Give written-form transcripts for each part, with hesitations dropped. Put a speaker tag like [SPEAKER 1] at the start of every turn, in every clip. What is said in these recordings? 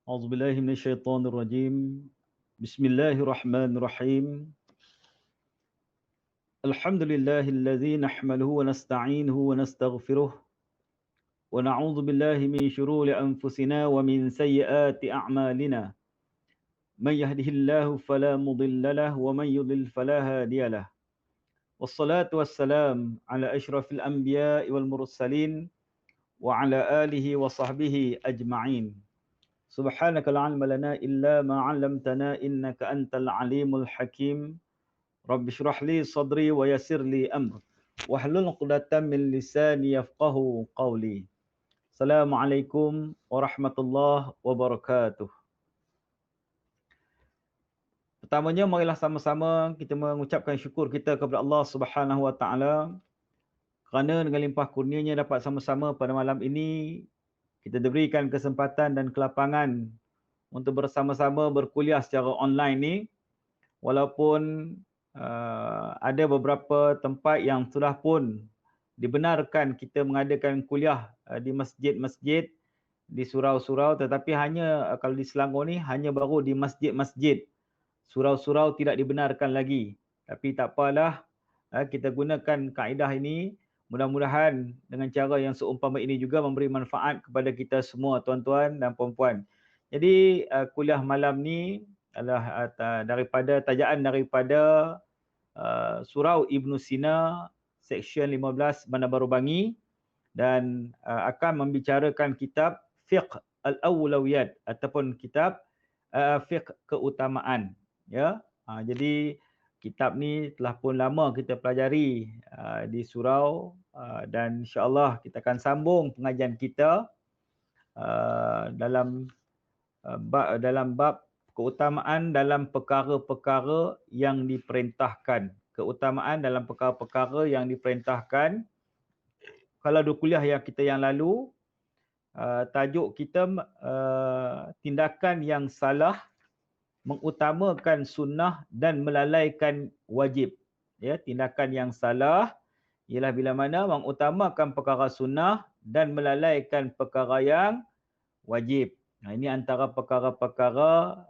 [SPEAKER 1] أعوذ بالله من الشيطان الرجيم بسم الله الرحمن الرحيم الحمد لله الذي نحمده ونستعينه ونستغفره ونعوذ بالله من شرور أنفسنا ومن سيئات أعمالنا من يهده الله فلا مضل له ومن يضلل فلا هادي له والصلاة والسلام على أشرف الأنبياء والمرسلين وعلى آله وصحبه أجمعين سبحانك لا علم لنا إلا ما علمتنا إنك أنت العليم الحكيم رب اشرح لي صدري ويسر لي أمر واحلل عقدة من لساني يفقهوا قولي السلام عليكم ورحمة الله وبركاته. Pertamanya marilah sama-sama kita mengucapkan syukur kita kepada Allah Subhanahu Wa Taala kerana dengan limpah kurnianya dapat sama-sama pada malam ini kita diberikan kesempatan dan kelapangan untuk bersama-sama berkuliah secara online ni, walaupun ada beberapa tempat yang sudah pun dibenarkan kita mengadakan kuliah di masjid-masjid, di surau-surau, tetapi hanya kalau di Selangor ni hanya baru di masjid-masjid. Surau-surau tidak dibenarkan lagi. Tapi tak apalah, kita gunakan kaedah ini, mudah-mudahan dengan cara yang seumpama ini juga memberi manfaat kepada kita semua tuan-tuan dan puan-puan. Jadi kuliah malam ni adalah tajaan daripada Surau Ibn Sina Seksyen 15 Bandar Baru Bangi dan akan membicarakan kitab Fiqh Al-Awlawiyat ataupun kitab Fiqh Keutamaan. Ya, jadi kitab ni telah pun lama kita pelajari di surau dan insya-Allah kita akan sambung pengajian kita dalam bab keutamaan dalam perkara-perkara yang diperintahkan. Keutamaan dalam perkara-perkara yang diperintahkan. Kalau ada kuliah yang kita yang lalu, tajuk kita tindakan yang salah mengutamakan sunnah dan melalaikan wajib. Ya, tindakan yang salah ialah bila mana mengutamakan perkara sunnah dan melalaikan perkara yang wajib. Nah, ini antara perkara-perkara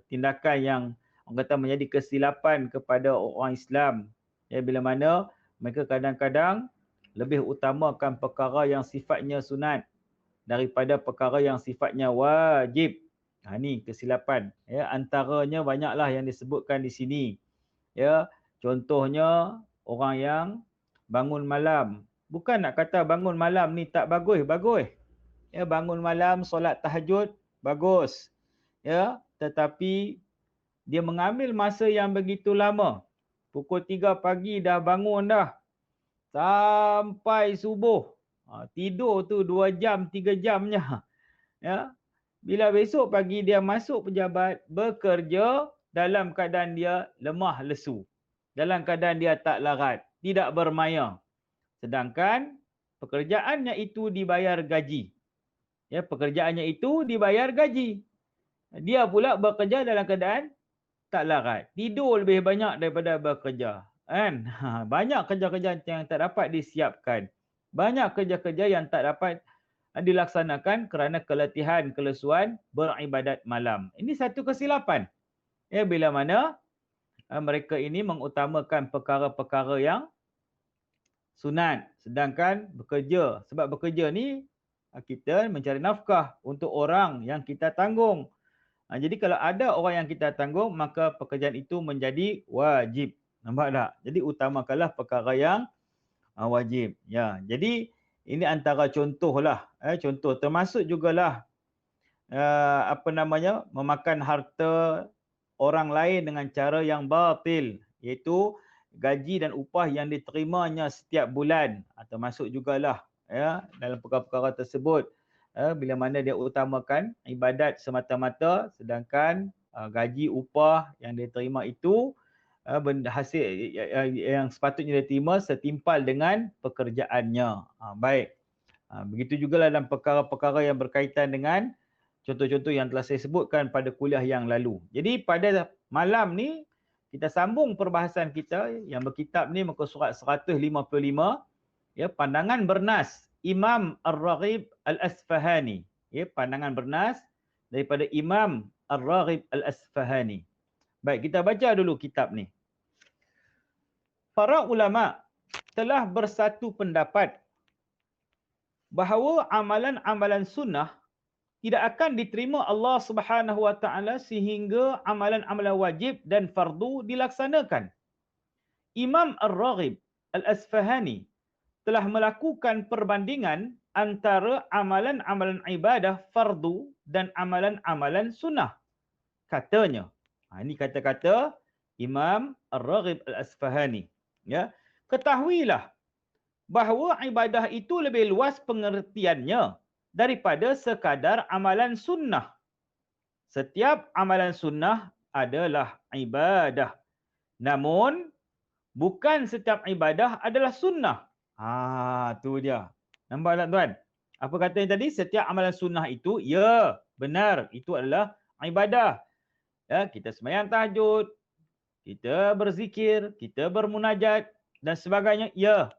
[SPEAKER 1] tindakan yang orang kata menjadi kesilapan kepada orang Islam. Ya, bila mana mereka kadang-kadang lebih utamakan perkara yang sifatnya sunat daripada perkara yang sifatnya wajib. Ini kesilapan. Ya, antaranya banyaklah yang disebutkan di sini. Ya, contohnya orang yang bangun malam. Bukan nak kata bangun malam ni tak bagus, bagus. Ya, bangun malam solat tahajud bagus. Ya, tetapi dia mengambil masa yang begitu lama. Pukul 3 pagi dah bangun dah. Sampai subuh. Tidur tu 2 jam, 3 jamnya. Ya. Bila besok pagi dia masuk pejabat, bekerja dalam keadaan dia lemah lesu. Dalam keadaan dia tak larat, tidak bermaya. Sedangkan pekerjaannya itu dibayar gaji. Ya, pekerjaannya itu dibayar gaji. Dia pula bekerja dalam keadaan tak larat. Tidur lebih banyak daripada bekerja. Kan? Banyak kerja-kerja yang tak dapat disiapkan. Banyak kerja-kerja yang tak dapat dilaksanakan kerana keletihan, kelesuan beribadat malam. Ini satu kesilapan. Ya, bila mana mereka ini mengutamakan perkara-perkara yang sunat. Sedangkan bekerja. Sebab bekerja ni kita mencari nafkah untuk orang yang kita tanggung. Jadi kalau ada orang yang kita tanggung, maka pekerjaan itu menjadi wajib. Nampak tak? Jadi utamakanlah perkara yang wajib. Ya, jadi ini antara contohlah. Contoh termasuk jugalah memakan harta orang lain dengan cara yang batil, iaitu gaji dan upah yang diterimanya setiap bulan. Termasuk jugalah dalam perkara-perkara tersebut. Bila mana dia utamakan ibadat semata-mata, sedangkan gaji upah yang dia terima itu hasil yang sepatutnya dia terima setimpal dengan pekerjaannya. Baik. Begitu juga dalam perkara-perkara yang berkaitan dengan contoh-contoh yang telah saya sebutkan pada kuliah yang lalu. Jadi pada malam ni kita sambung perbahasan kita yang berkitab ni muka surat 155, ya, pandangan bernas Imam Ar-Raghib Al-Asfahani. Ya, pandangan bernas daripada Imam Ar-Raghib Al-Asfahani. Baik, kita baca dulu kitab ni. Para ulama telah bersatu pendapat bahawa amalan-amalan sunnah tidak akan diterima Allah Subhanahu Wa Taala sehingga amalan-amalan wajib dan fardu dilaksanakan. Imam Ar-Raghib Al-Asfahani telah melakukan perbandingan antara amalan-amalan ibadah fardu dan amalan-amalan sunnah. Katanya, ini kata-kata Imam Ar-Raghib Al-Asfahani. Ya, ketahuilah bahawa ibadah itu lebih luas pengertiannya daripada sekadar amalan sunnah. Setiap amalan sunnah adalah ibadah. Namun, bukan setiap ibadah adalah sunnah. Tu dia. Nampak tak tuan? Apa katanya tadi? Setiap amalan sunnah itu, ya, benar. Itu adalah ibadah. Ya, kita sembahyang tahajud, kita berzikir, kita bermunajat dan sebagainya. Ya,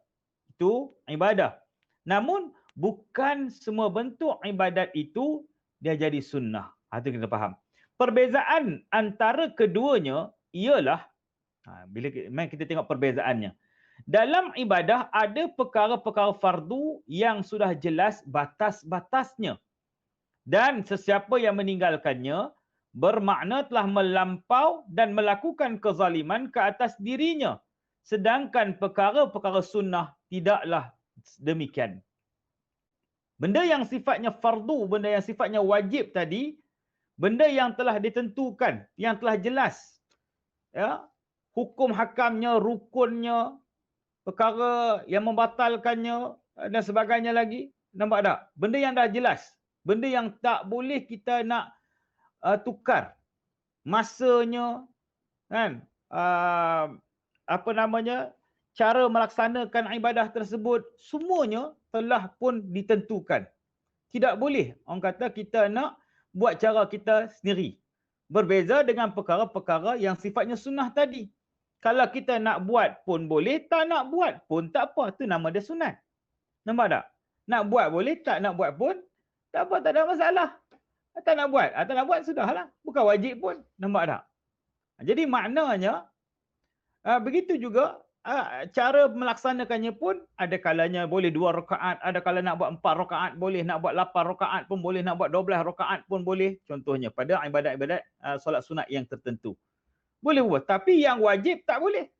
[SPEAKER 1] itu ibadah. Namun, bukan semua bentuk ibadat itu dia jadi sunnah. Itu kita faham. Perbezaan antara keduanya ialah, bila kita tengok perbezaannya. Dalam ibadah ada perkara-perkara fardu yang sudah jelas batas-batasnya. Dan sesiapa yang meninggalkannya bermakna telah melampau dan melakukan kezaliman ke atas dirinya. Sedangkan perkara-perkara sunnah tidaklah demikian. Benda yang sifatnya fardu, benda yang sifatnya wajib tadi, benda yang telah ditentukan, yang telah jelas. Ya, hukum hakamnya, rukunnya, perkara yang membatalkannya dan sebagainya lagi. Nampak tak? Benda yang dah jelas. Benda yang tak boleh kita nak tukar. Masanya, kan? Cara melaksanakan ibadah tersebut, semuanya telah pun ditentukan. Tidak boleh orang kata kita nak buat cara kita sendiri. Berbeza dengan perkara-perkara yang sifatnya sunnah tadi. Kalau kita nak buat pun boleh, tak nak buat pun tak apa. Itu nama dia sunat. Nampak tak? Nak buat boleh, tak nak buat pun tak apa, tak ada masalah. Tak nak buat, tak nak buat sudahlah. Bukan wajib pun. Nampak tak? Jadi maknanya, begitu juga cara melaksanakannya pun ada kalanya boleh 2 rakaat, ada kalanya nak buat 4 rakaat boleh, nak buat 8 rakaat pun boleh, nak buat 12 rakaat pun boleh. Contohnya pada ibadat-ibadat solat sunat yang tertentu. Boleh buat, tapi yang wajib tak boleh.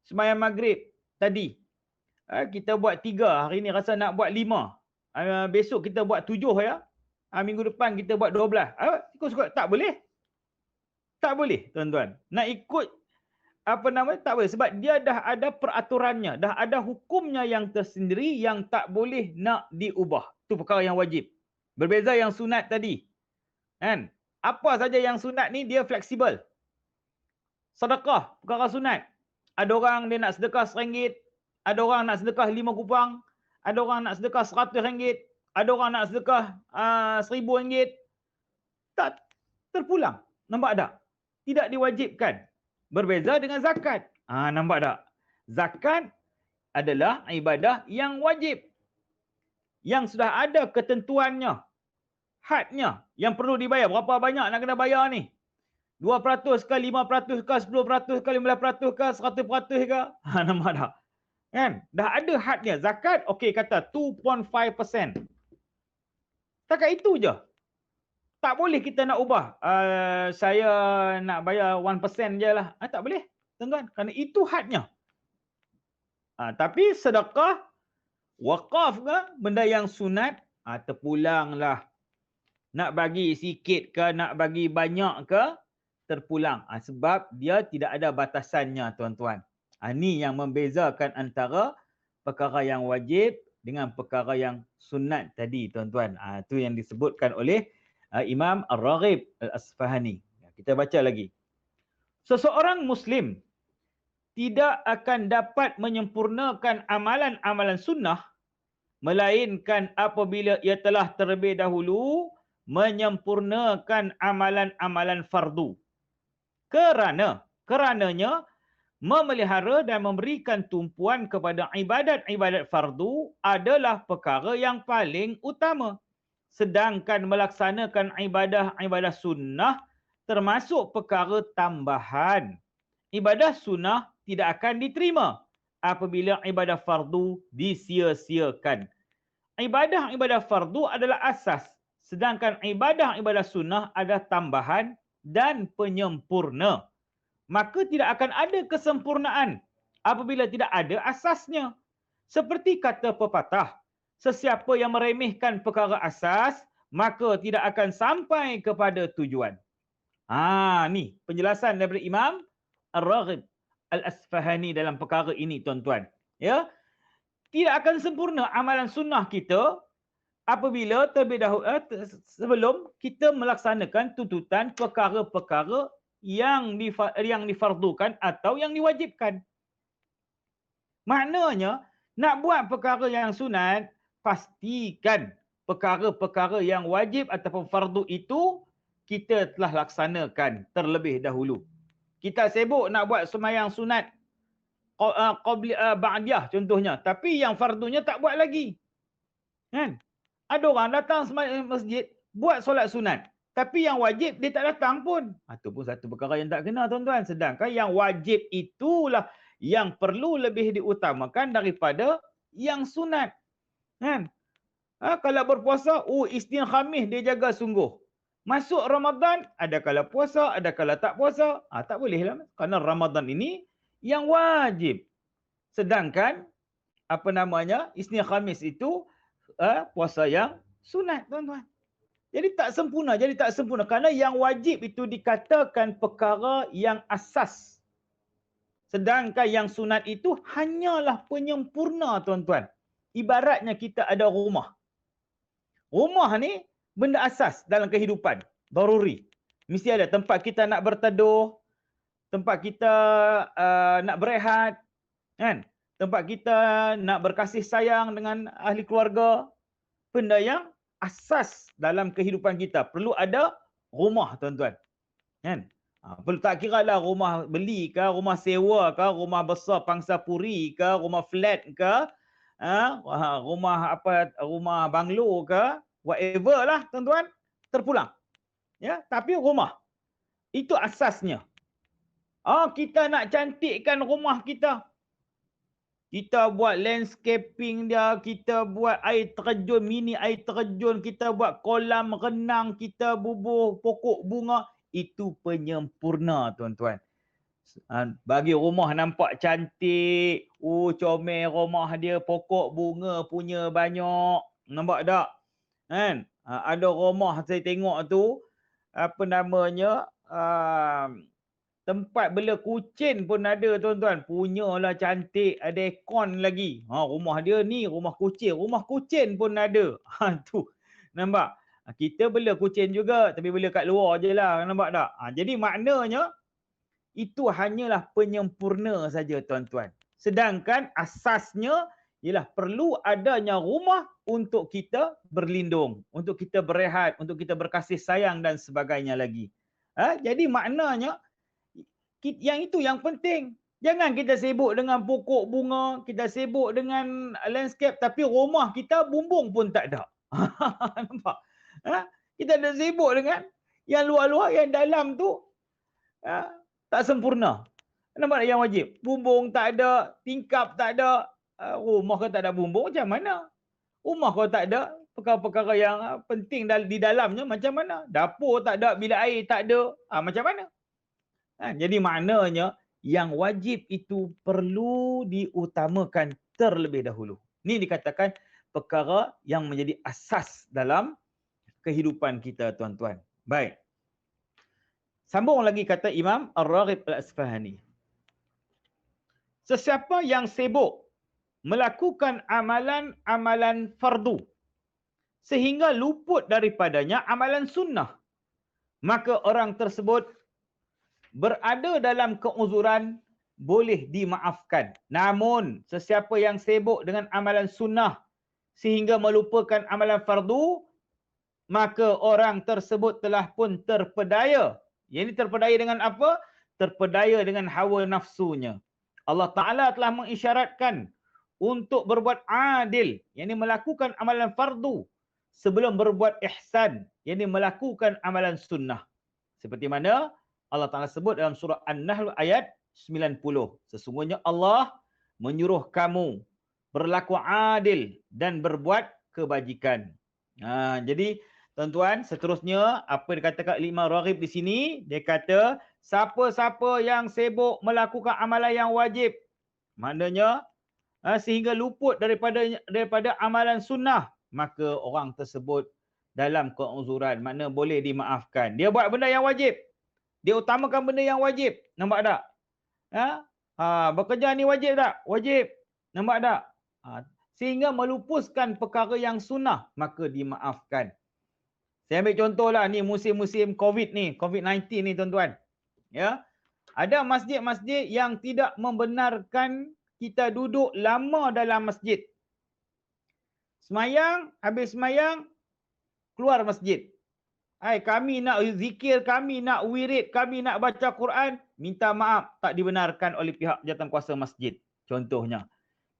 [SPEAKER 1] Sembahyang maghrib tadi, kita buat 3, hari ni rasa nak buat 5. Besok kita buat 7 ya. Minggu depan kita buat 12. Ikut-ikut tak boleh. Tak boleh, tuan-tuan. Nak ikut tak boleh sebab dia dah ada peraturannya, dah ada hukumnya yang tersendiri yang tak boleh nak diubah. Itu perkara yang wajib. Berbeza yang sunat tadi. Kan? Apa saja yang sunat ni dia fleksibel. Sedekah, perkara sunat. Ada orang dia nak sedekah RM1, ada orang nak sedekah 5 kupang, ada orang nak sedekah RM100, ada orang nak sedekah RM1000. Tak terpulang. Nampak tak? Tidak diwajibkan. Berbeza dengan zakat. Nampak tak? Zakat adalah ibadah yang wajib. Yang sudah ada ketentuannya. Hadnya. Yang perlu dibayar. Berapa banyak nak kena bayar ni? 2% ke, 5% ke, 10% ke, 15% ke, 100% ke? Nampak tak? Kan? Dah ada hadnya. Zakat, okey kata 2.5%. Takat itu je. Tak boleh kita nak ubah. Saya nak bayar 1% je lah. Tak boleh, tuan-tuan. Kerana itu hadnya. Tapi sedekah, wakaf ke, benda yang sunat, terpulanglah. Nak bagi sikit ke, nak bagi banyak ke, terpulang. Sebab dia tidak ada batasannya, tuan-tuan. Ini yang membezakan antara perkara yang wajib dengan perkara yang sunat tadi, tuan-tuan. Itu yang disebutkan oleh Imam Ar-Raghib Al-Asfahani. Kita baca lagi. Seseorang Muslim tidak akan dapat menyempurnakan amalan-amalan sunnah melainkan apabila ia telah terlebih dahulu menyempurnakan amalan-amalan fardu. Kerananya memelihara dan memberikan tumpuan kepada ibadat-ibadat fardu adalah perkara yang paling utama. sedangkan melaksanakan ibadah sunnah termasuk perkara tambahan. Ibadah sunnah tidak akan diterima apabila ibadah fardu disia-siakan. Ibadah fardu adalah asas, sedangkan ibadah sunnah adalah tambahan dan penyempurna. Maka tidak akan ada kesempurnaan apabila tidak ada asasnya. Seperti kata pepatah, sesiapa yang meremehkan perkara asas, maka tidak akan sampai kepada tujuan. Ni penjelasan daripada Imam Ar-Raghib Al-Asfahani dalam perkara ini, tuan-tuan. Ya, tidak akan sempurna amalan sunnah kita apabila terlebih dahulu sebelum kita melaksanakan tuntutan perkara-perkara yang difardukan atau yang diwajibkan. Maknanya, nak buat perkara yang sunat, pastikan perkara-perkara yang wajib ataupun fardu itu kita telah laksanakan terlebih dahulu. Kita sibuk nak buat sembahyang sunat ba'diyah contohnya, tapi yang fardunya tak buat lagi. Kan? Ada orang datang sembahyang masjid, buat solat sunat, tapi yang wajib dia tak datang pun. Itu pun satu perkara yang tak kena, tuan-tuan. Sedangkan yang wajib itulah yang perlu lebih diutamakan daripada yang sunat. Kan? Kalau berpuasa, Isnin Khamis dia jaga sungguh. Masuk Ramadan, ada kala puasa, ada kala tak puasa. Tak boleh lah. Kerana Ramadan ini yang wajib. Sedangkan, Isnin Khamis itu puasa yang sunat, tuan-tuan. Jadi tak sempurna. Kerana yang wajib itu dikatakan perkara yang asas. Sedangkan yang sunat itu hanyalah penyempurna, tuan-tuan. Ibaratnya kita ada rumah. Rumah ni benda asas dalam kehidupan. Daruri. Mesti ada tempat kita nak berteduh. Tempat kita nak berehat. Kan? Tempat kita nak berkasih sayang dengan ahli keluarga. Benda yang asas dalam kehidupan kita. Perlu ada rumah, tuan-tuan. Kan? Perlu tak kira lah rumah beli ke, rumah sewa ke, rumah besar pangsa puri ke, rumah flat ke, rumah banglo ke, whatever lah, tuan-tuan, terpulang. Ya, tapi rumah itu asasnya. Kita nak cantikkan rumah kita. Kita buat landscaping dia, kita buat air terjun, mini air terjun, kita buat kolam renang, kita bubuh pokok bunga. Itu penyempurna, tuan-tuan. Bagi rumah nampak cantik, comel rumah dia, pokok bunga punya banyak. Nampak tak? Kan? Ada rumah saya tengok tu, tempat bela kucing pun ada, tuan-tuan. Punyalah cantik, ada aircon lagi. Rumah dia ni rumah kucing pun ada. Tu. Nampak? Kita bela kucing juga, tapi bela kat luar je lah. Nampak tak? Jadi maknanya, itu hanyalah penyempurna saja, tuan-tuan. Sedangkan asasnya ialah perlu adanya rumah untuk kita berlindung, untuk kita berehat, untuk kita berkasih sayang dan sebagainya lagi. Jadi maknanya, yang itu yang penting. Jangan kita sibuk dengan pokok bunga, kita sibuk dengan landscape, tapi rumah kita bumbung pun tak ada. Nampak? Kita dah sibuk dengan yang luar-luar, yang dalam tu tak sempurna. Nampak yang wajib? Bumbung tak ada, tingkap tak ada, rumah kau tak ada bumbung, macam mana? Rumah kau tak ada, perkara-perkara yang penting di dalamnya macam mana? Dapur tak ada, bilik air tak ada, macam mana? Jadi maknanya, yang wajib itu perlu diutamakan terlebih dahulu. Ini dikatakan perkara yang menjadi asas dalam kehidupan kita, tuan-tuan. Baik. Sambung lagi kata Imam Ar-Raghib Al-Asfahani. Sesiapa yang sibuk melakukan amalan-amalan fardu sehingga luput daripadanya amalan sunnah, maka orang tersebut berada dalam keuzuran, boleh dimaafkan. Namun, sesiapa yang sibuk dengan amalan sunnah sehingga melupakan amalan fardu, maka orang tersebut telah pun terpedaya. Yang ini terpedaya dengan apa? Terpedaya dengan hawa nafsunya. Allah Ta'ala telah mengisyaratkan untuk berbuat adil, yang ini melakukan amalan fardu sebelum berbuat ihsan, yakni melakukan amalan sunnah. Seperti mana Allah Ta'ala sebut dalam surah An-Nahl ayat 90. Sesungguhnya Allah menyuruh kamu berlaku adil dan berbuat kebajikan. Jadi tuan-tuan, seterusnya apa dikatakan Imam Raghib di sini, dia kata siapa-siapa yang sibuk melakukan amalan yang wajib, maknanya sehingga luput daripada amalan sunnah, maka orang tersebut dalam keuzuran, makna boleh dimaafkan. Dia buat benda yang wajib, dia utamakan benda yang wajib, nampak tak? Bekerja ni wajib tak? Wajib, nampak tak? Sehingga melupuskan perkara yang sunnah, maka dimaafkan. Saya ambil contohlah ni musim-musim COVID ni, COVID-19 ni tuan-tuan. Ya. Ada masjid-masjid yang tidak membenarkan kita duduk lama dalam masjid. Semayang, habis semayang, keluar masjid. Kami nak zikir, kami nak wirid, kami nak baca Quran, minta maaf, tak dibenarkan oleh pihak jawatankuasa masjid. Contohnya.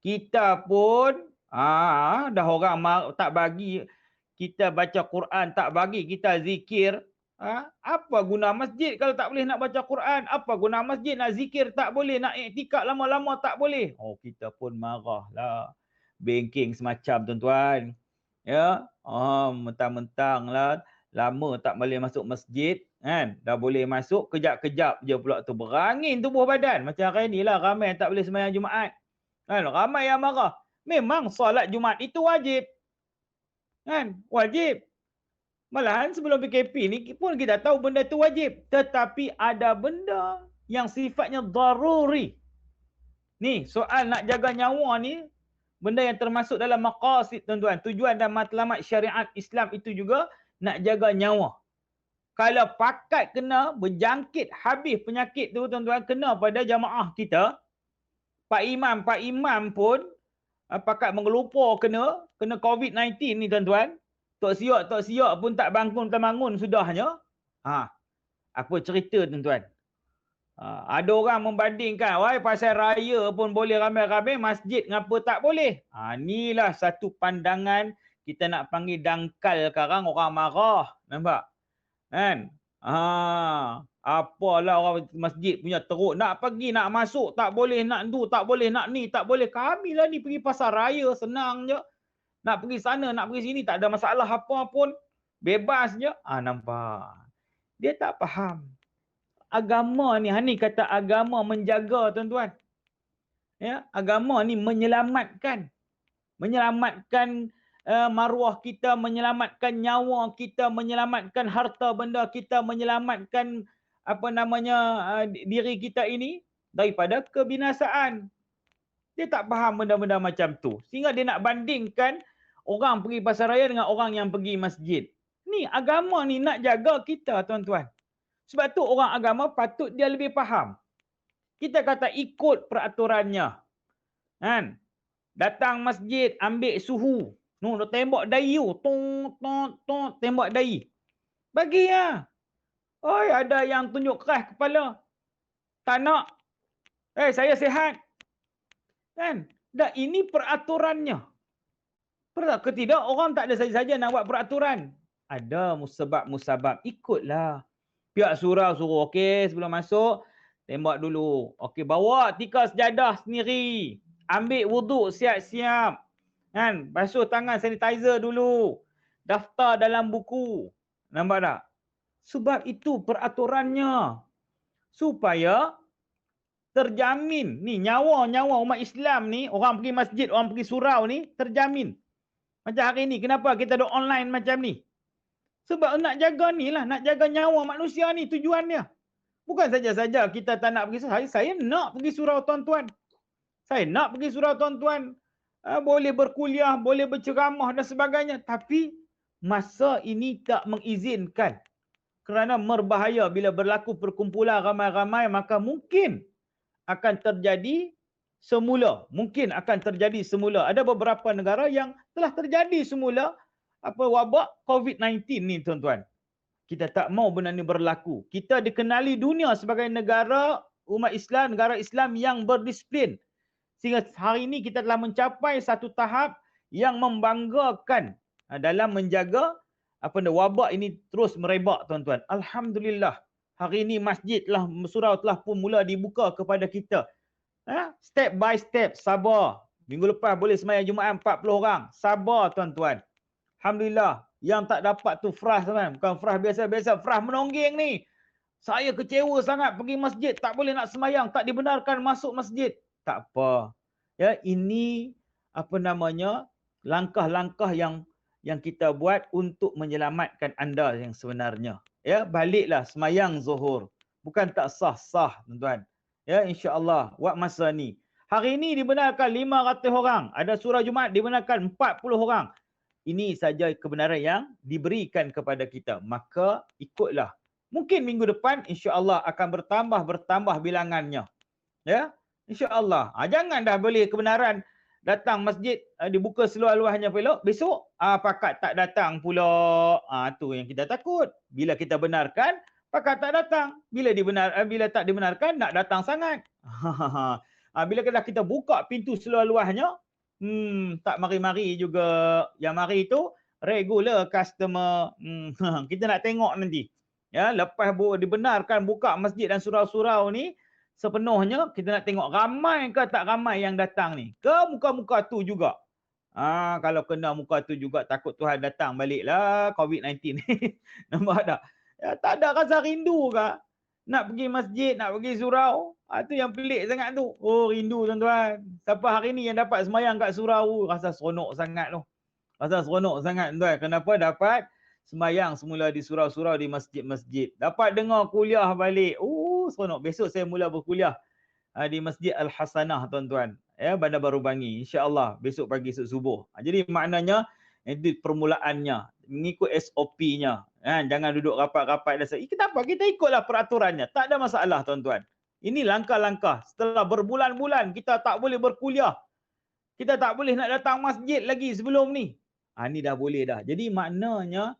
[SPEAKER 1] Kita pun, dah orang tak bagi kita baca Quran, tak bagi kita zikir. Apa guna masjid kalau tak boleh nak baca Quran? Apa guna masjid nak zikir tak boleh, nak iktikaf lama-lama tak boleh? Kita pun marahlah. Banking semacam tuan-tuan. Ya, mentang-mentang lah lama tak boleh masuk masjid, kan? Dah boleh masuk, kejap-kejap je pula tu berangin tubuh badan. Macam hari ni lah ramai tak boleh sembahyang Jumaat. Kan? Ramai yang marah. Memang solat Jumaat itu wajib. Kan? Wajib. Malahan sebelum PKP ni pun kita tahu benda itu wajib. Tetapi ada benda yang sifatnya daruri. Ni, soal nak jaga nyawa ni, benda yang termasuk dalam maqasid tuan-tuan. Tujuan dan matlamat syariat Islam itu juga nak jaga nyawa. Kalau pakat kena berjangkit habis penyakit tu tuan-tuan, kena pada jamaah kita, Pak Imam pun pakat mengelupa kena COVID-19 ni tuan-tuan. Tok siok pun tak bangun sudahnya. Apa cerita tuan-tuan? Ada orang membandingkan, pasal raya pun boleh ramai-ramai, masjid ngapa tak boleh? Inilah satu pandangan kita nak panggil dangkal sekarang, orang marah. Nampak? Kan? Apalah orang masjid punya teruk, nak pergi nak masuk tak boleh, nak tu tak boleh, nak ni tak boleh. Kami lah ni pergi pasar raya senang je, nak pergi sana nak pergi sini tak ada masalah apa pun, bebas je. Nampak, dia tak faham agama ni. Hani kata agama menjaga tuan-tuan, ya, agama ni menyelamatkan maruah kita, menyelamatkan nyawa kita, menyelamatkan harta benda kita, menyelamatkan diri kita ini daripada kebinasaan. Dia tak faham benda-benda macam tu, sehingga dia nak bandingkan orang pergi pasar raya dengan orang yang pergi masjid. Ni agama ni nak jaga kita tuan-tuan. Sebab tu orang agama patut dia lebih faham. Kita kata ikut peraturannya, kan? Datang masjid ambil suhu, tembak dahi tembak dahi. Bagi lah. Ada yang tunjuk keras kepala. Tak nak. Saya sihat. Kan? Dah ini peraturannya. Ketidak orang tak ada saja-saja nak buat peraturan. Ada musabab. Ikutlah. Pihak surau suruh, okey, sebelum masuk tembak dulu. Okey, bawa tikar sejadah sendiri. Ambil wuduk siap-siap. Kan? Basuh tangan, sanitizer dulu. Daftar dalam buku. Nampak tak? Sebab itu peraturannya. Supaya terjamin. Ni nyawa umat Islam ni, orang pergi masjid, orang pergi surau ni, terjamin. Macam hari ni, kenapa kita ada online macam ni? Sebab nak jaga ni lah, nak jaga nyawa manusia ni tujuannya. Bukan saja-saja kita tak nak pergi. Saya nak pergi surau tuan-tuan. Saya nak pergi surau tuan-tuan. Boleh berkuliah, boleh berceramah dan sebagainya. Tapi masa ini tak mengizinkan. Kerana berbahaya bila berlaku perkumpulan ramai-ramai, maka mungkin akan terjadi semula. Ada beberapa negara yang telah terjadi semula wabak COVID-19 ni tuan-tuan. Kita tak mau benda ni berlaku. Kita dikenali dunia sebagai negara umat Islam, negara Islam yang berdisiplin. Sehingga hari ini kita telah mencapai satu tahap yang membanggakan dalam menjaga wabak ini terus merebak, tuan-tuan. Alhamdulillah, hari ini masjid telah, surau telah pun mula dibuka kepada kita. Step by step, sabar. Minggu lepas boleh sembahyang Jumaat 40 orang. Sabar, tuan-tuan. Alhamdulillah. Yang tak dapat tu frah, tuan. Bukan frah biasa-biasa, frah menonggeng ni. Saya kecewa sangat pergi masjid, tak boleh nak sembahyang, tak dibenarkan masuk masjid. Tak apa. Ya, ini langkah-langkah yang kita buat untuk menyelamatkan anda yang sebenarnya. Ya, baliklah sembahyang zuhur. Bukan tak sah-sah, tuan-tuan. Ya, insya-Allah buat masa ni. Hari ini dibenarkan 500 orang. Ada surau Jumaat dibenarkan 40 orang. Ini saja kebenaran yang diberikan kepada kita. Maka ikutlah. Mungkin minggu depan insya-Allah akan bertambah bilangannya. Ya, insya-Allah. Jangan dah boleh kebenaran datang masjid dibuka seluas-luasnya pula. Besok pakat tak datang pula. Tu yang kita takut. Bila kita benarkan, pakat tak datang. Bila tak dibenarkan, nak datang sangat. Bila kita buka pintu seluas-luasnya, tak mari-mari juga. Yang mari tu regular customer. Kita nak tengok nanti. Ya, lepas dibenarkan buka masjid dan surau-surau ni sepenuhnya, kita nak tengok ramai ke tak ramai yang datang ni. Ke muka-muka tu juga. Kalau kena muka tu juga, takut Tuhan datang baliklah COVID-19 ni. Nampak tak? Ya, tak ada rasa rindu ke? Nak pergi masjid, nak pergi surau. Tu yang pelik sangat tu. Oh, rindu, tuan-tuan. Siapa hari ni yang dapat sembahyang kat surau, rasa seronok sangat tu. Rasa seronok sangat, tuan. Kenapa dapat sembahyang semula di surau-surau, di masjid-masjid. Dapat dengar kuliah balik. Seronok. Besok saya mula berkuliah di Masjid Al-Hasanah, tuan-tuan. Ya, Bandar Baru Bangi. InsyaAllah besok pagi subuh. Jadi maknanya, itu permulaannya. Mengikut SOP-nya. Jangan duduk rapat-rapat. Kenapa? Kita ikutlah peraturannya. Tak ada masalah, tuan-tuan. Ini langkah-langkah. Setelah berbulan-bulan kita tak boleh berkuliah. Kita tak boleh nak datang masjid lagi sebelum ni. Ni dah boleh dah. Jadi maknanya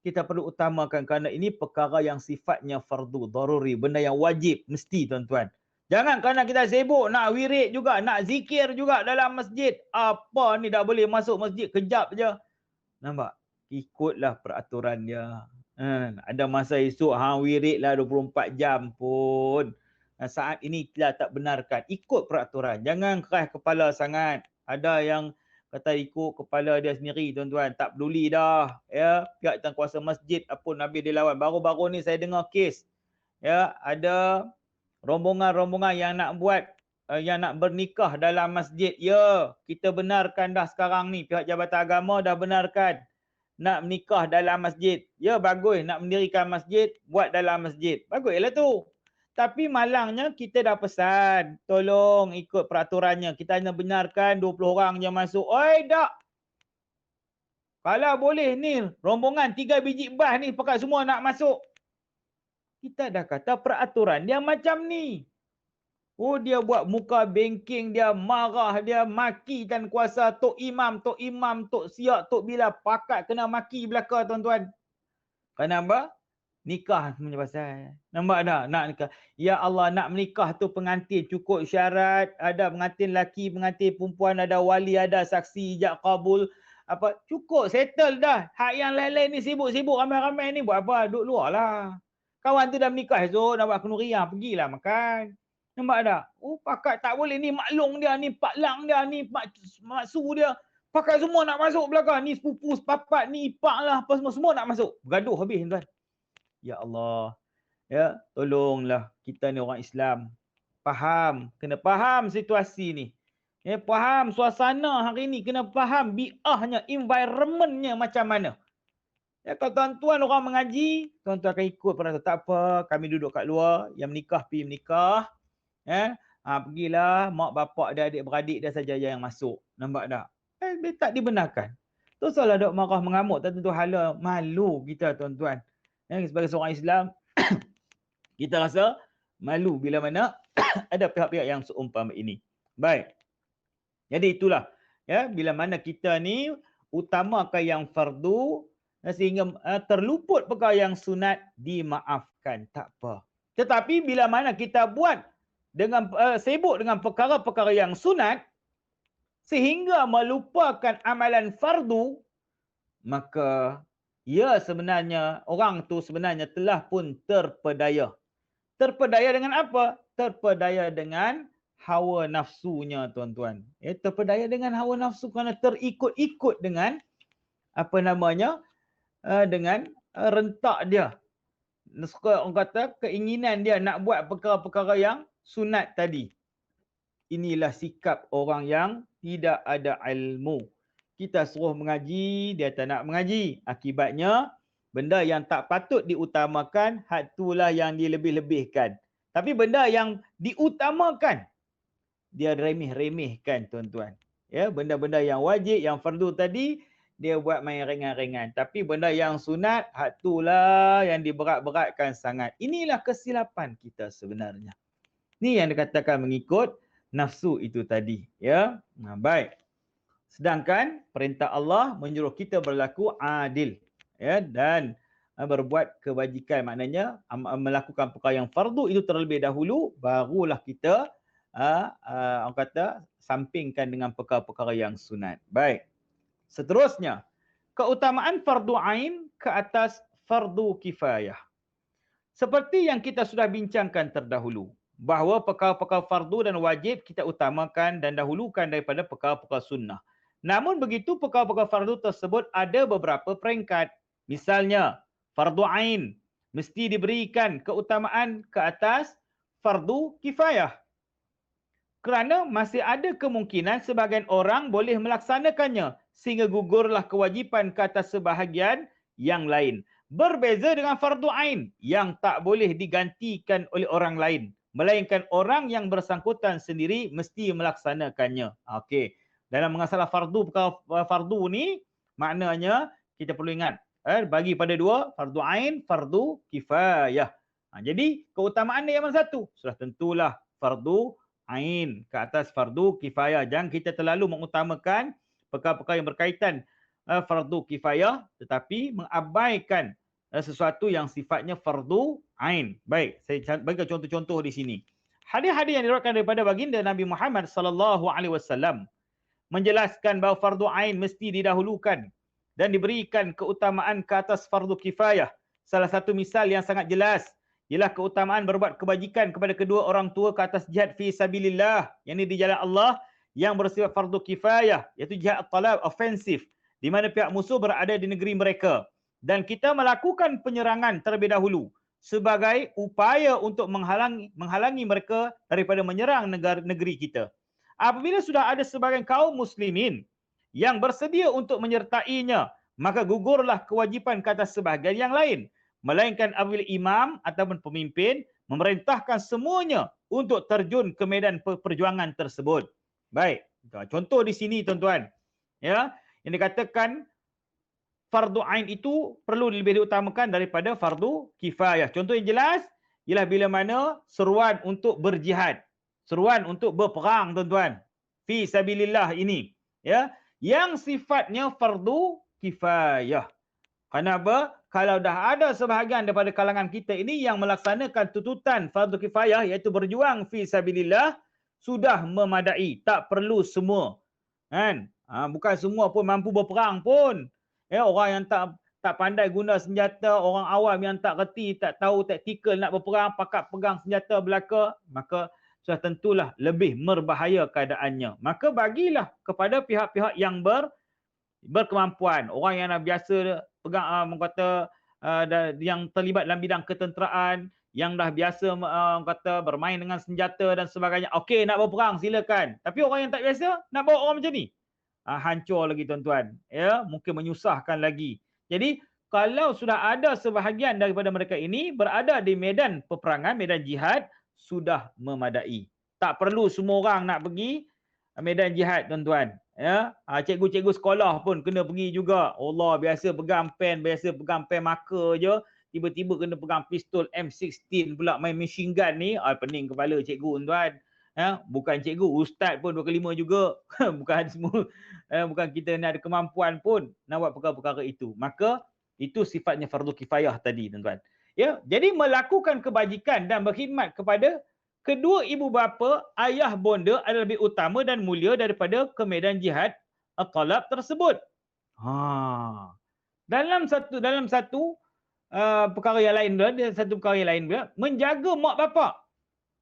[SPEAKER 1] kita perlu utamakan kerana ini perkara yang sifatnya fardu, daruri, benda yang wajib, mesti, tuan-tuan. Jangan kerana kita sibuk nak wirid juga, nak zikir juga dalam masjid. Apa ni dah boleh masuk masjid kejap je. Nampak? Ikutlah peraturan dia. Ada masa esok wirid lah 24 jam pun. Saat ini kita tak benarkan. Ikut peraturan. Jangan keras kepala sangat. Ada yang kata ikut kepala dia sendiri, tuan-tuan. Tak peduli dah. Ya, pihak kuasa masjid apa Nabi dilawan. Baru-baru ni saya dengar kes. Ya, ada rombongan-rombongan yang nak buat yang nak bernikah dalam masjid. Ya, kita benarkan dah sekarang ni. Pihak Jabatan Agama dah benarkan nak menikah dalam masjid. Ya, bagus nak mendirikan masjid, buat dalam masjid. Baguslah tu. Tapi malangnya kita dah pesan, tolong ikut peraturannya. Kita hanya benarkan 20 orang je masuk. Oi, tak. Kalau boleh ni, rombongan 3 biji bas ni pakat semua nak masuk. Kita dah kata peraturan dia macam ni. Dia buat muka bengking, dia marah, dia maki dan kuasa Tok Imam, Tok Siak, Tok Bilal. Pakat kena maki belaka, tuan-tuan. Kenapa? Nikah punya pasal. Nampak tak? Nak nikah. Ya Allah, nak menikah tu pengantin cukup syarat. Ada pengantin lelaki, pengantin perempuan, ada wali, ada saksi, ijab kabul. Cukup, settle dah. Hak yang lain-lain ni sibuk-sibuk ramai-ramai ni buat apa? Duduk luar lah. Kawan tu dah menikah esok, nak buat kenuriah, pergilah makan. Nampak tak? Pakat tak boleh. Ni maklong dia, ni pak lang dia, ni maksu dia. Pakat semua nak masuk belakang. Ni sepupu, sepapat, ni ipak lah. Apa semua nak masuk. Bergaduh habis, tuan. Ya Allah, ya, tolonglah kita ni orang Islam. Faham, kena faham situasi ni. Ya, faham suasana hari ni, kena faham bi'ahnya, environmentnya macam mana. Ya, kalau tuan-tuan orang mengaji, tuan-tuan akan ikut pada tak apa, kami duduk kat luar, yang menikah pergi menikah. Ya, pergilah mak bapak dia, adik-beradik dia saja yang masuk. Nampak tak? Tak dibenarkan. Tu salah dok marah mengamuk, tak tentu hala malu kita, tuan-tuan. Sebagai seorang Islam, kita rasa malu bila mana ada pihak-pihak yang seumpama ini. Baik. Jadi itulah. Ya, bila mana kita ni utamakan yang fardu, sehingga terluput perkara yang sunat, dimaafkan. Tak apa. Tetapi bila mana kita buat dengan sibuk dengan perkara-perkara yang sunat, sehingga melupakan amalan fardu, maka ya sebenarnya orang tu sebenarnya telah pun terpedaya. Terpedaya dengan apa? Terpedaya dengan hawa nafsunya, tuan-tuan. Terpedaya dengan hawa nafsu kerana terikut-ikut dengan apa namanya? Dengan rentak dia. Suka orang kata keinginan dia nak buat perkara-perkara yang sunat tadi. Inilah sikap orang yang tidak ada ilmu. Kita suruh mengaji, dia tak nak mengaji. Akibatnya, benda yang tak patut diutamakan, hak itulah yang dilebih-lebihkan. Tapi benda yang diutamakan, dia remeh-remehkan, tuan-tuan. Ya, benda-benda yang wajib, yang fardu tadi, dia buat main ringan-ringan. Tapi benda yang sunat, hak itulah yang diberat-beratkan sangat. Inilah kesilapan kita sebenarnya. Ni yang dikatakan mengikut nafsu itu tadi. Ya, baik. Sedangkan perintah Allah menyuruh kita berlaku adil, ya, dan berbuat kebajikan, maknanya melakukan perkara yang fardu itu terlebih dahulu, barulah kita orang kata sampingkan dengan perkara-perkara yang sunat. Baik. Seterusnya, keutamaan fardu ain ke atas fardu kifayah. Seperti yang kita sudah bincangkan terdahulu, bahawa perkara-perkara fardu dan wajib kita utamakan dan dahulukan daripada perkara-perkara sunnah. Namun begitu, perkara-perkara fardu tersebut ada beberapa peringkat. Misalnya, fardu ain mesti diberikan keutamaan ke atas fardu kifayah. Kerana masih ada kemungkinan sebahagian orang boleh melaksanakannya sehingga gugurlah kewajipan ke atas sebahagian yang lain. Berbeza dengan fardu ain yang tak boleh digantikan oleh orang lain, melainkan orang yang bersangkutan sendiri mesti melaksanakannya. Okey. Dalam masalah fardu, perkara fardu ni maknanya kita perlu ingat bagi pada dua, fardu ain, fardu kifayah. Jadi keutamaan dia yang mana satu? Sudah tentulah fardu ain ke atas fardu kifayah. Jangan kita terlalu mengutamakan perkara-perkara yang berkaitan fardu kifayah tetapi mengabaikan sesuatu yang sifatnya fardu ain. Baik, saya bagi contoh-contoh di sini. Hadis-hadis yang diriwayatkan daripada baginda Nabi Muhammad sallallahu alaihi wasallam menjelaskan bahawa fardu ain mesti didahulukan dan diberikan keutamaan ke atas fardu kifayah. Salah satu misal yang sangat jelas ialah keutamaan berbuat kebajikan kepada kedua orang tua ke atas jihad fi sabilillah, yakni di jalan Allah, yang bersifat fardu kifayah, iaitu jihad talab ofensif, di mana pihak musuh berada di negeri mereka dan kita melakukan penyerangan terlebih dahulu sebagai upaya untuk menghalangi mereka daripada menyerang negeri kita. Apabila sudah ada sebahagian kaum muslimin yang bersedia untuk menyertainya, maka gugurlah kewajipan ke atas sebahagian yang lain, melainkan apabila imam ataupun pemimpin memerintahkan semuanya untuk terjun ke medan perjuangan tersebut. Baik, contoh di sini tuan-tuan, ya, yang dikatakan fardu ain itu perlu lebih diutamakan daripada fardu kifayah. Contoh yang jelas ialah bila mana seruan untuk berjihad, seruan untuk berperang, tuan-tuan, fi sabilillah ini, ya, yang sifatnya fardu kifayah. Kenapa? Kalau dah ada sebahagian daripada kalangan kita ini yang melaksanakan tuntutan fardu kifayah, iaitu berjuang fi sabilillah, sudah memadai, tak perlu semua. Kan? Bukan semua pun mampu berperang pun. Ya, orang yang tak pandai guna senjata, orang awam yang tak reti, tak tahu taktikal nak berperang, pakat pegang senjata belaka, maka sudah tentulah lebih berbahaya keadaannya. Maka bagilah kepada pihak-pihak yang berkemampuan, orang yang biasa pegang kata yang terlibat dalam bidang ketenteraan, yang dah biasa kata bermain dengan senjata dan sebagainya. Okey, nak berperang silakan. Tapi orang yang tak biasa nak bawa orang macam ni, hancur lagi, tuan-tuan. Ya, mungkin menyusahkan lagi. Jadi kalau sudah ada sebahagian daripada mereka ini berada di medan peperangan, medan jihad, sudah memadai. Tak perlu semua orang nak pergi medan jihad, tuan-tuan. Ya, cikgu-cikgu sekolah pun kena pergi juga. Allah, biasa pegang pen, marker je, tiba-tiba kena pegang pistol M16 pula, main machine gun ni, pening kepala cikgu, tuan-tuan. Ya, bukan cikgu, ustaz pun 2/5 juga. Bukan semua, bukan kita ni ada kemampuan pun nak buat perkara-perkara itu. Maka itu sifatnya fardu kifayah tadi, tuan-tuan. Ya, jadi melakukan kebajikan dan berkhidmat kepada kedua ibu bapa, ayah bonda adalah lebih utama dan mulia daripada ke medan jihad talab tersebut. Dalam satu perkara yang lain pula, satu perkara yang lain pula, menjaga mak bapak,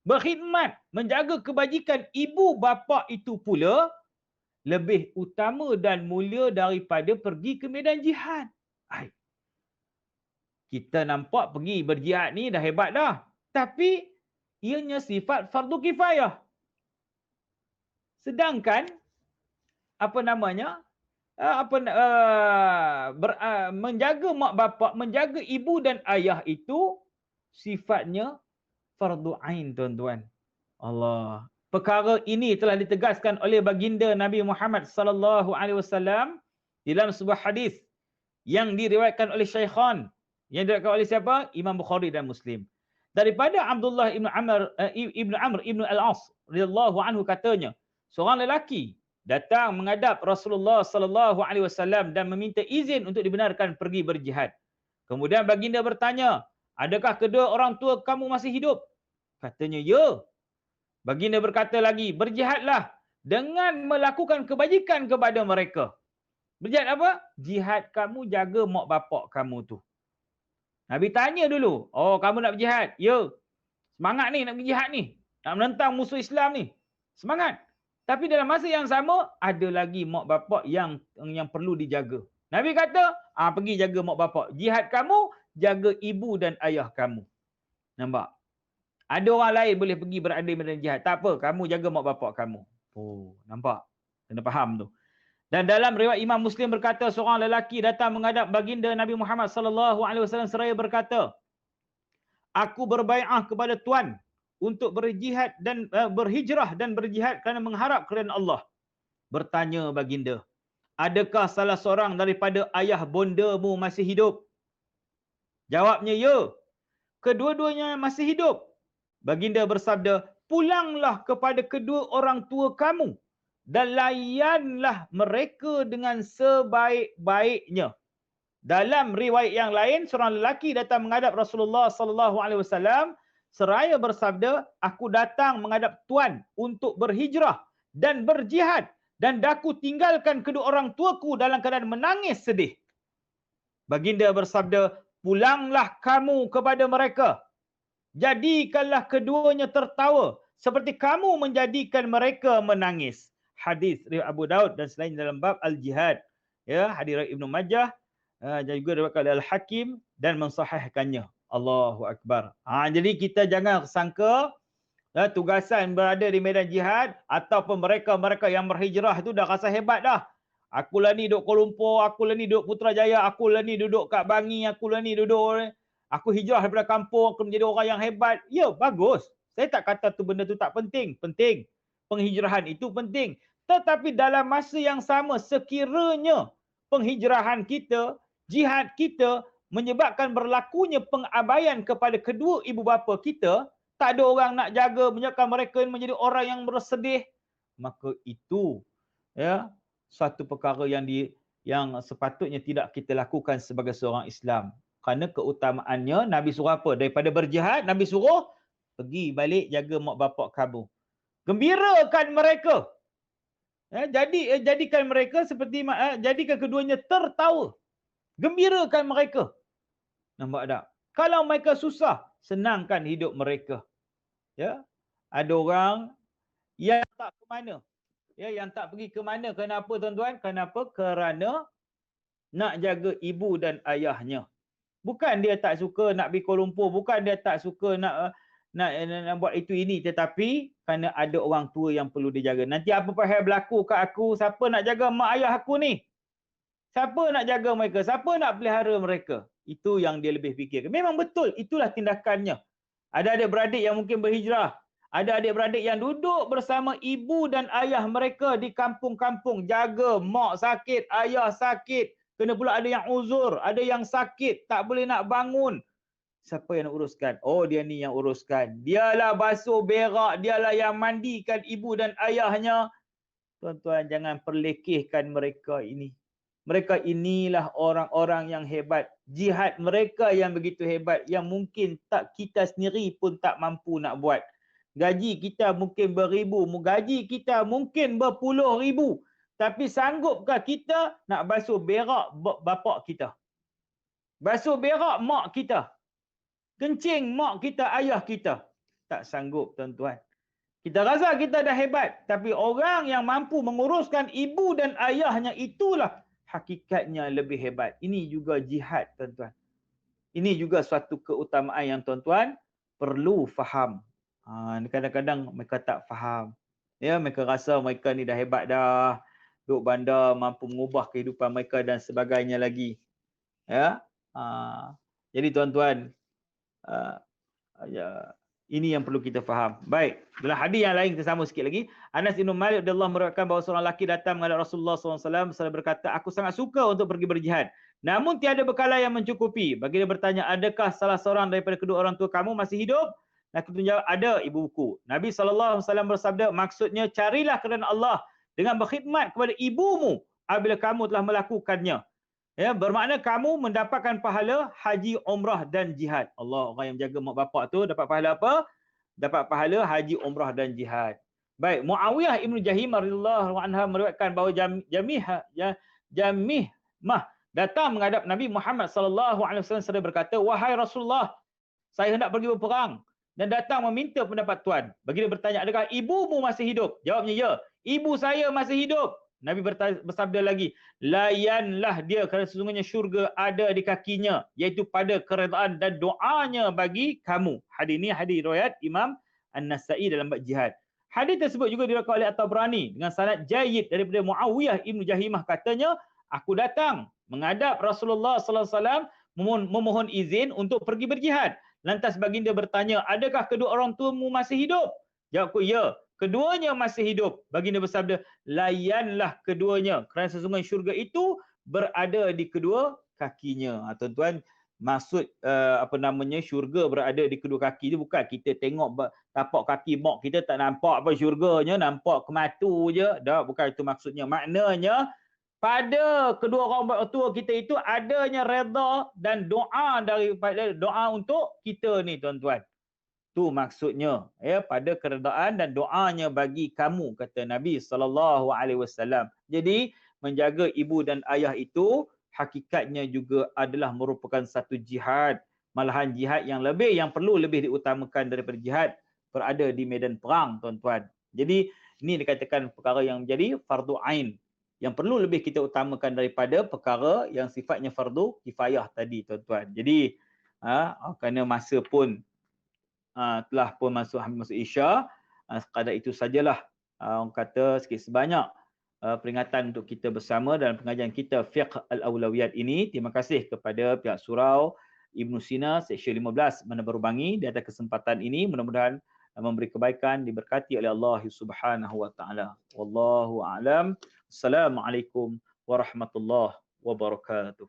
[SPEAKER 1] berkhidmat, menjaga kebajikan ibu bapa itu pula lebih utama dan mulia daripada pergi ke medan jihad. Ay, kita nampak pergi berjihad ni dah hebat dah. Tapi ianya sifat fardu kifayah. Sedangkan apa namanya? Menjaga mak bapak, menjaga ibu dan ayah itu sifatnya fardu ain, tuan-tuan. Allah. Perkara ini telah ditegaskan oleh baginda Nabi Muhammad sallallahu alaihi wasallam dalam sebuah hadis yang diriwayatkan oleh Syaikhan. Yang diriwayatkan oleh siapa? Imam Bukhari dan Muslim. Daripada Abdullah ibn Amr ibn Al-As radhiyallahu anhu katanya, seorang lelaki datang menghadap Rasulullah sallallahu alaihi wasallam dan meminta izin untuk dibenarkan pergi berjihad. Kemudian baginda bertanya, "Adakah kedua orang tua kamu masih hidup?" Katanya, "Ya." Baginda berkata lagi, "Berjihadlah dengan melakukan kebajikan kepada mereka." Berjihad apa? Jihad kamu jaga mak bapak kamu tu. Nabi tanya dulu, "Oh, kamu nak berjihad?" "Ya." "Semangat ni nak berjihad ni. Nak menentang musuh Islam ni." Semangat. Tapi dalam masa yang sama, ada lagi mak bapak yang perlu dijaga. Nabi kata, pergi jaga mak bapak. Jihad kamu, jaga ibu dan ayah kamu. Nampak? Ada orang lain boleh pergi berada di medan jihad. Tak apa, kamu jaga mak bapak kamu. Oh, nampak? Kena faham tu. Dan dalam riwayat Imam Muslim berkata, seorang lelaki datang menghadap baginda Nabi Muhammad sallallahu alaihi wasallam seraya berkata, "Aku berbai'ah kepada Tuan untuk berjihad dan berhijrah dan berjihad kerana mengharap keridhaan Allah." Bertanya baginda, "Adakah salah seorang daripada ayah bondamu masih hidup?" Jawabnya, "Ya." "Kedua-duanya masih hidup." Baginda bersabda, "Pulanglah kepada kedua orang tua kamu dan layanlah mereka dengan sebaik-baiknya." Dalam riwayat yang lain, seorang lelaki datang menghadap Rasulullah sallallahu alaihi wasallam seraya bersabda, "Aku datang menghadap Tuan untuk berhijrah dan berjihad dan daku tinggalkan kedua orang tuaku dalam keadaan menangis sedih." Baginda bersabda, "Pulanglah kamu kepada mereka. Jadikanlah keduanya tertawa seperti kamu menjadikan mereka menangis." Hadis riwayat Abu Daud dan selain dalam bab al-jihad. Ya, hadis riwayat Ibnu Majah dan juga diriwayatkan oleh Al-Hakim dan mensahihkannya. Allahu Akbar. Jadi kita jangan sangka tugasan berada di medan jihad ataupun mereka-mereka yang berhijrah itu dah rasa hebat dah. Akulah ni duduk Kuala Lumpur, akulah ni duduk Putrajaya, akulah ni duduk kat Bangi, akulah ni duduk, aku hijrah daripada kampung, aku menjadi orang yang hebat. Ya, bagus. Saya tak kata tu benda tu tak penting. Penting. Penghijrahan itu penting. Tetapi dalam masa yang sama, sekiranya penghijrahan kita, jihad kita menyebabkan berlakunya pengabaian kepada kedua ibu bapa kita, tak ada orang nak jaga, menyebabkan mereka menjadi orang yang bersedih, maka itu ya satu perkara yang sepatutnya tidak kita lakukan sebagai seorang Islam. Kerana keutamaannya, Nabi suruh apa? Daripada berjihad, Nabi suruh pergi balik jaga mak bapak kamu. Gembirakan mereka. Jadikan mereka seperti jadikan keduanya tertawa. Gembirakan mereka. Nampak tak? Kalau mereka susah, senangkan hidup mereka. Ya, ada orang yang tak ke mana. Ya, yang tak pergi ke mana. Kenapa, tuan-tuan? Kenapa? Kerana nak jaga ibu dan ayahnya. Bukan dia tak suka nak pergi Kuala Lumpur, bukan dia tak suka nak buat itu ini, tetapi kerana ada orang tua yang perlu dijaga. Nanti apa pahal berlaku kat aku, siapa nak jaga mak ayah aku ni? Siapa nak jaga mereka? Siapa nak pelihara mereka? Itu yang dia lebih fikirkan. Memang betul, itulah tindakannya. Ada adik-beradik yang mungkin berhijrah. Ada adik-beradik yang duduk bersama ibu dan ayah mereka di kampung-kampung. Jaga mak sakit, ayah sakit. Kena pula ada yang uzur, ada yang sakit, tak boleh nak bangun. Siapa yang nak uruskan? Oh, dia ni yang uruskan. Dialah basuh berak, dialah yang mandikan ibu dan ayahnya. Tuan-tuan, jangan perlekehkan mereka ini. Mereka inilah orang-orang yang hebat. Jihad mereka yang begitu hebat, yang mungkin tak kita sendiri pun tak mampu nak buat. Gaji kita mungkin beribu, gaji kita mungkin berpuluh ribu. Tapi sanggupkah kita nak basuh berak bapak kita? basuh berak mak kita, kencing mak kita, ayah kita. Tak sanggup tuan-tuan. Kita rasa kita dah hebat, tapi orang yang mampu menguruskan ibu dan ayahnya itulah hakikatnya lebih hebat. Ini juga jihad tuan-tuan. Ini juga suatu keutamaan yang tuan-tuan perlu faham. Kadang-kadang mereka tak faham. Ya, mereka rasa mereka ni dah hebat dah. Duk bandar mampu mengubah kehidupan mereka dan sebagainya lagi. Ya. Jadi tuan-tuan, ya, ini yang perlu kita faham. Baik, dalam hadis yang lain kita sambung sikit lagi. Anas bin Malik radhiyallahu meriwayatkan bahawa seorang lelaki datang menghadap Rasulullah SAW serta berkata, aku sangat suka untuk pergi berjihad. Namun tiada bekalan yang mencukupi. Bagi dia bertanya, adakah salah seorang daripada kedua orang tua kamu masih hidup? Lelaki itu menjawab, ada ibuku. Nabi SAW bersabda, maksudnya carilah kerana Allah dengan berkhidmat kepada ibumu apabila kamu telah melakukannya. Ya, bermakna kamu mendapatkan pahala haji, umrah dan jihad. Allah, orang yang menjaga mak bapak tu dapat pahala apa? Dapat pahala haji, umrah dan jihad. Baik, Muawiyah Ibn Jahim radhiyallahu anha meriwayatkan bahawa Jamihmah datang menghadap Nabi Muhammad sallallahu alaihi wasallam serta berkata, wahai Rasulullah, saya hendak pergi berperang dan datang meminta pendapat tuan. Bagi dia bertanya, adakah ibumu masih hidup? Jawabnya, ya, ibu saya masih hidup. Nabi bersabda lagi, layanlah dia kerana sesungguhnya syurga ada di kakinya, iaitu pada keredaan dan doanya bagi kamu. Hadis ini hadis riwayat Imam An-Nasa'i dalam bab jihad. Hadis tersebut juga diriwayatkan oleh At-Tabrani dengan sanad jayyid daripada Muawiyah Ibn Jahimah, katanya, aku datang menghadap Rasulullah sallallahu alaihi wasallam memohon izin untuk pergi berjihad. Lantas baginda bertanya, adakah kedua orang tuamu masih hidup? Jawabku, ya, keduanya masih hidup. Baginda bersabda, layanlah keduanya kerana sesungguhnya syurga itu berada di kedua kakinya. Tuan-tuan, maksud syurga berada di kedua kaki itu bukan kita tengok tapak kaki mak kita tak nampak apa syurganya, nampak kematu je. Dah, bukan itu maksudnya. Maknanya pada kedua orang tua kita itu adanya redha dan doa daripada doa untuk kita ni tuan-tuan. Tu maksudnya, ya, pada keredaan dan doanya bagi kamu, kata Nabi SAW. Jadi menjaga ibu dan ayah itu hakikatnya juga adalah merupakan satu jihad. Malahan jihad yang perlu lebih diutamakan daripada jihad berada di medan perang tuan-tuan. Jadi ini dikatakan perkara yang menjadi fardu ain, yang perlu lebih kita utamakan daripada perkara yang sifatnya fardu kifayah tadi tuan-tuan. Jadi kerana masa pun telah pun masuk Isya, sekadar itu sajalah orang kata sikit sebanyak peringatan untuk kita bersama dalam pengajian kita Fiqh Al-Awlawiyat ini. Terima kasih kepada pihak surau Ibn Sina Seksyen 15 Bandar Baru Bangi di atas kesempatan ini. Mudah-mudahan memberi kebaikan, diberkati oleh Allah Subhanahu wa taala. Wallahu a'lam. Assalamualaikum warahmatullahi wabarakatuh.